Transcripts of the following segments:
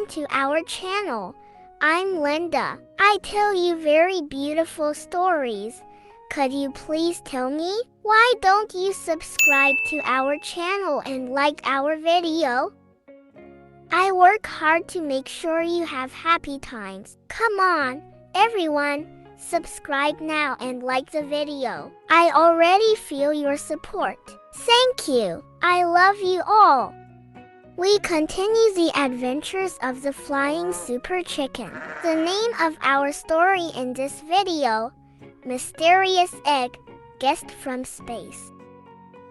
Welcome to our channel. I'm Linda. I tell you very beautiful stories. Could you please tell me, why don't you subscribe to our channel and like our video? I work hard to make sure you have happy times. Come on, everyone, subscribe now and like the video. I already feel your support. Thank you. I love you all. We continue the adventures of the flying super chicken. The name of our story in this video, Mysterious Egg, Guest from Space.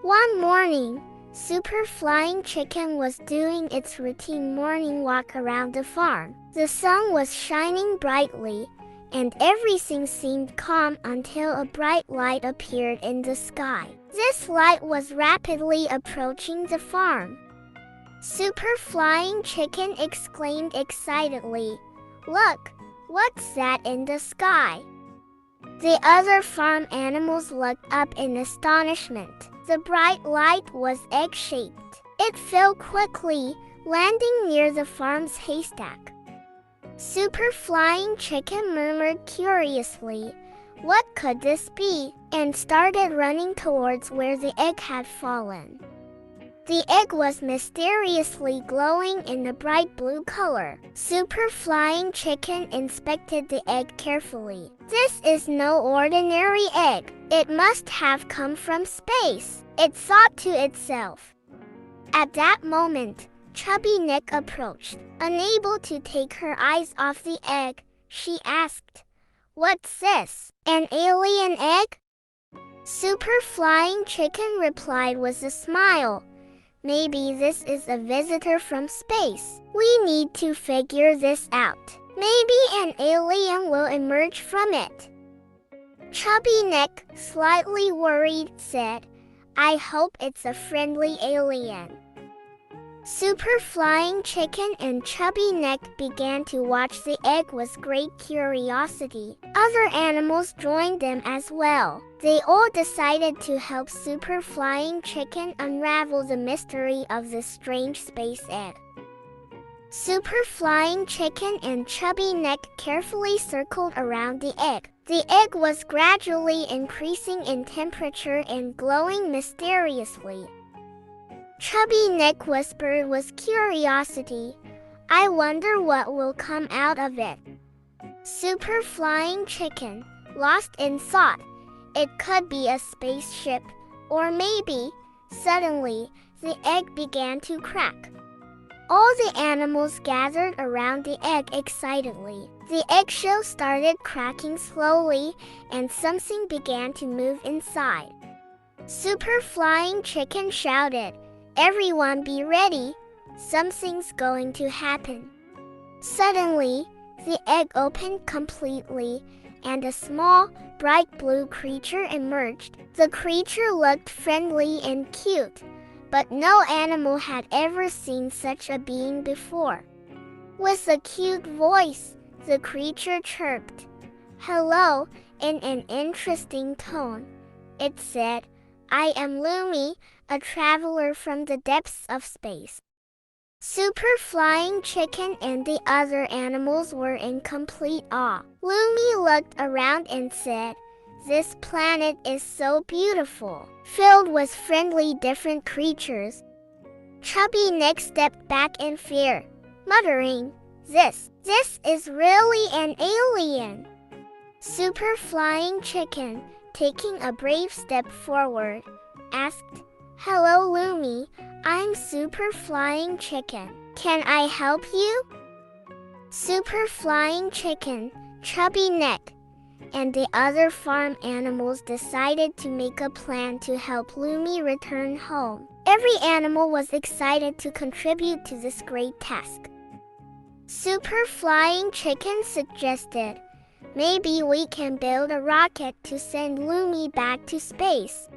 One morning, Super Flying Chicken was doing its routine morning walk around the farm. The sun was shining brightly, and everything seemed calm until a bright light appeared in the sky. This light was rapidly approaching the farm. Super Flying Chicken exclaimed excitedly, "Look, what's that in the sky?" The other farm animals looked up in astonishment. The bright light was egg-shaped. It fell quickly, landing near the farm's haystack. Super Flying Chicken murmured curiously, "What could this be?" and started running towards where the egg had fallen. The egg was mysteriously glowing in a bright blue color. Super Flying Chicken inspected the egg carefully. "This is no ordinary egg. It must have come from space," it thought to itself. At that moment, Chubby Neck approached. Unable to take her eyes off the egg, she asked, "What's this? An alien egg?" Super Flying Chicken replied with a smile, "Maybe this is a visitor from space. We need to figure this out. Maybe an alien will emerge from it." Chubby Neck, slightly worried, said, "I hope it's a friendly alien." Super Flying Chicken and Chubby Neck began to watch the egg with great curiosity. Other animals joined them as well. They all decided to help Super Flying Chicken unravel the mystery of this strange space egg. Super Flying Chicken and Chubby Neck carefully circled around the egg. The egg was gradually increasing in temperature and glowing mysteriously. Chubby Neck whispered with curiosity, "I wonder what will come out of it." Super Flying Chicken, lost in thought, it could be a spaceship, or maybe, suddenly, the egg began to crack. All the animals gathered around the egg excitedly. The eggshell started cracking slowly, and something began to move inside. Super Flying Chicken shouted, "Everyone be ready, something's going to happen." Suddenly, the egg opened completely, and a small, bright blue creature emerged. The creature looked friendly and cute, but no animal had ever seen such a being before. With a cute voice, the creature chirped, "Hello," in an interesting tone. It said, "I am Lumi, a traveler from the depths of space." Super Flying Chicken and the other animals were in complete awe. Lumi looked around and said, "This planet is so beautiful, filled with friendly different creatures." Chubby Neck stepped back in fear, muttering, This is really an alien." Super Flying Chicken, taking a brave step forward, asked, "Hello Lumi, I'm Super Flying Chicken. Can I help you?" Super Flying Chicken, Chubby Neck, and the other farm animals decided to make a plan to help Lumi return home. Every animal was excited to contribute to this great task. Super Flying Chicken suggested, "Maybe we can build a rocket to send Lumi back to space."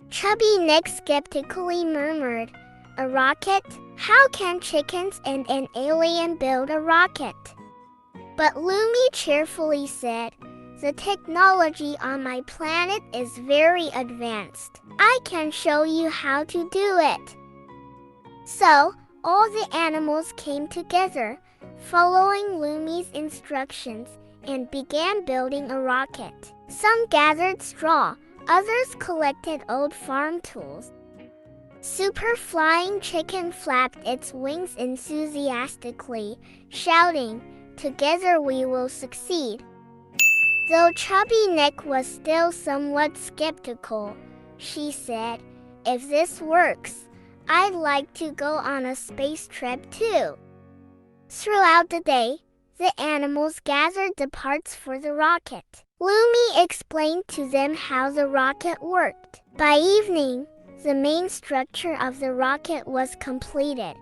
Chubby Neck skeptically murmured, "A rocket? How can chickens and an alien build a rocket?" But Lumi cheerfully said, "The technology on my planet is very advanced. I can show you how to do it." So, all the animals came together, following Lumi's instructions, and began building a rocket. Some gathered straw, others collected old farm tools. Super Flying Chicken flapped its wings enthusiastically, shouting, "Together we will succeed." Though Chubby Neck was still somewhat skeptical, she said, "If this works, I'd like to go on a space trip too." Throughout the day, the animals gathered the parts for the rocket. Lumi explained to them how the rocket worked. By evening, the main structure of the rocket was completed.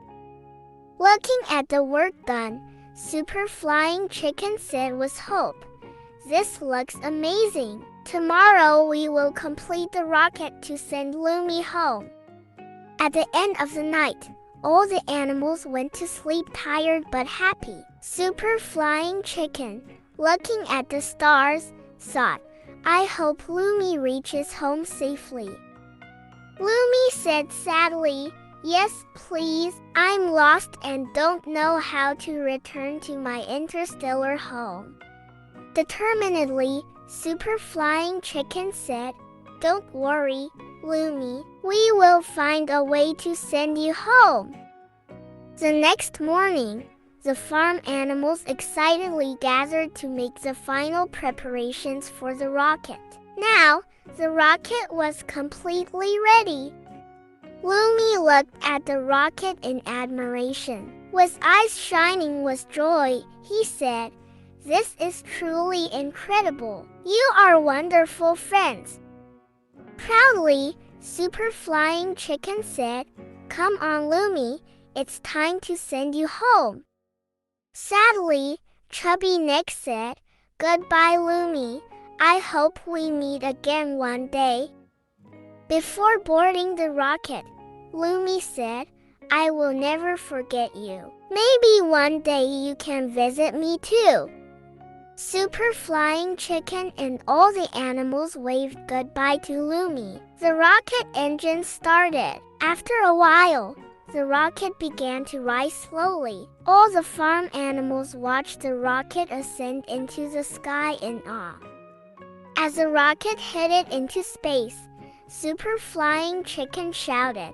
Looking at the work done, Super Flying Chicken said with hope, "This looks amazing. Tomorrow we will complete the rocket to send Lumi home." At the end of the night, all the animals went to sleep tired but happy. Super Flying Chicken, looking at the stars, thought, "I hope Lumi reaches home safely." Lumi said sadly, "Yes, please. I'm lost and don't know how to return to my interstellar home." Determinedly, Super Flying Chicken said, "Don't worry, Lumi. We will find a way to send you home." The next morning, the farm animals excitedly gathered to make the final preparations for the rocket. Now, the rocket was completely ready. Lumi looked at the rocket in admiration. With eyes shining with joy, he said, "This is truly incredible. You are wonderful friends." Proudly, Super Flying Chicken said, "Come on, Lumi, it's time to send you home." Sadly, Chubby Neck said, "Goodbye, Lumi. I hope we meet again one day." Before boarding the rocket, Lumi said, "I will never forget you. Maybe one day you can visit me too." Super Flying Chicken and all the animals waved goodbye to Lumi. The rocket engine started. After a while, the rocket began to rise slowly. All the farm animals watched the rocket ascend into the sky in awe. As the rocket headed into space, Super Flying Chicken shouted,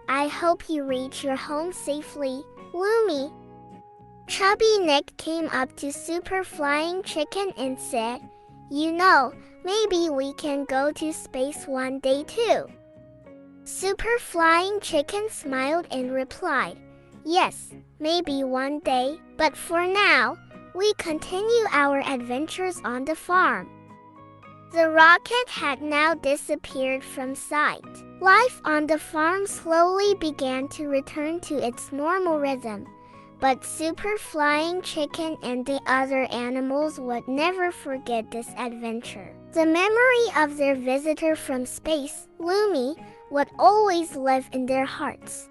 "I hope you reach your home safely, Lumi." Chubby Neck came up to Super Flying Chicken and said, "You know, maybe we can go to space one day too." Super Flying Chicken smiled and replied, "Yes, maybe one day, but for now, we continue our adventures on the farm." The rocket had now disappeared from sight. Life on the farm slowly began to return to its normal rhythm, but Super Flying Chicken and the other animals would never forget this adventure. The memory of their visitor from space, Lumi, would always live in their hearts.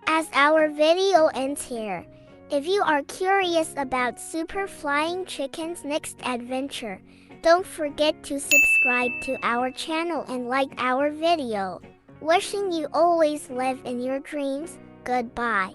As our video ends here, if you are curious about Super Flying Chicken's next adventure, don't forget to subscribe to our channel and like our video. Wishing you always live in your dreams. Goodbye.